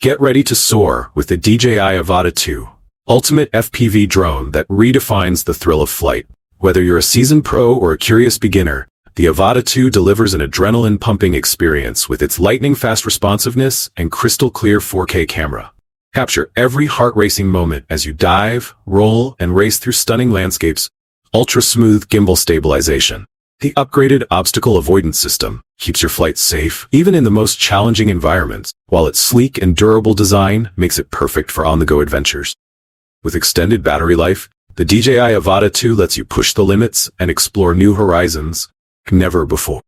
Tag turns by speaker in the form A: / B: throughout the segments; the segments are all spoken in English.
A: Get ready to soar with the DJI Avata 2, ultimate FPV drone that redefines the thrill of flight. Whether you're a seasoned pro or a curious beginner, the Avata 2 delivers an adrenaline-pumping experience with its lightning-fast responsiveness and crystal-clear 4K camera. Capture every heart-racing moment as you dive, roll, and race through stunning landscapes. Ultra-smooth gimbal stabilization. The upgraded obstacle avoidance system keeps your flight safe, even in the most challenging environments, while its sleek and durable design makes it perfect for on-the-go adventures. With extended battery life, the DJI Avata 2 lets you push the limits and explore new horizons never before.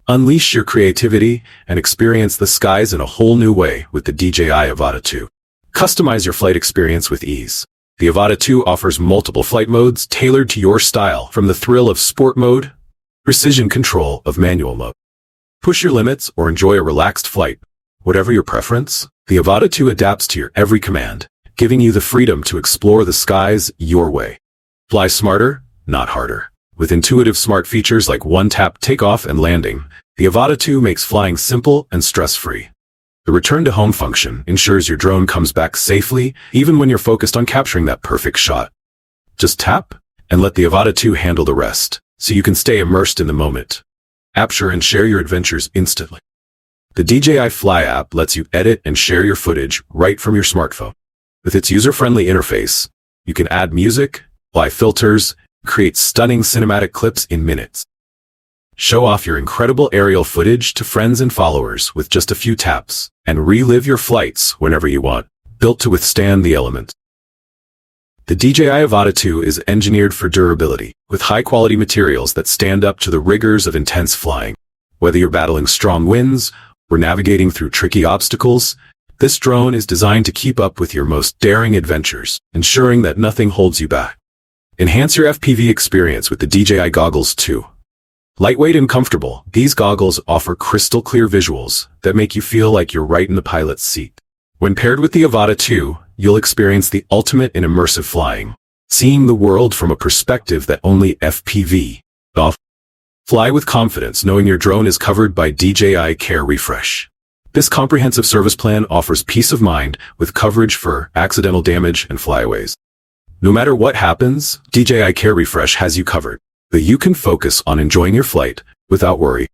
A: Unleash your creativity and experience the skies in a whole new way with the DJI Avata 2. Customize your flight experience with ease. The Avata 2 offers multiple flight modes tailored to your style, from the thrill of sport mode, precision control of manual mode. Push your limits or enjoy a relaxed flight. Whatever your preference, the Avata 2 adapts to your every command, giving you the freedom to explore the skies your way. Fly smarter, not harder. With intuitive smart features like one-tap takeoff and landing, the Avata 2 makes flying simple and stress-free. The return-to-home function ensures your drone comes back safely, even when you're focused on capturing that perfect shot. Just tap, and let the Avata 2 handle the rest, so you can stay immersed in the moment. Capture and share your adventures instantly. The DJI Fly app lets you edit and share your footage right from your smartphone. With its user-friendly interface, you can add music, apply filters, and create stunning cinematic clips in minutes. Show off your incredible aerial footage to friends and followers with just a few taps, and relive your flights whenever you want, built to withstand the elements. The DJI Avata 2 is engineered for durability, with high-quality materials that stand up to the rigors of intense flying. Whether you're battling strong winds or navigating through tricky obstacles, this drone is designed to keep up with your most daring adventures, ensuring that nothing holds you back. Enhance your FPV experience with the DJI goggles too. Lightweight and comfortable, these goggles offer crystal-clear visuals that make you feel like you're right in the pilot's seat. When paired with the Avata 2, you'll experience the ultimate in immersive flying, seeing the world from a perspective that only FPV offers. Fly with confidence knowing your drone is covered by DJI Care Refresh. This comprehensive service plan offers peace of mind with coverage for accidental damage and flyaways. No matter what happens, DJI Care Refresh has you covered, so you can focus on enjoying your flight without worry.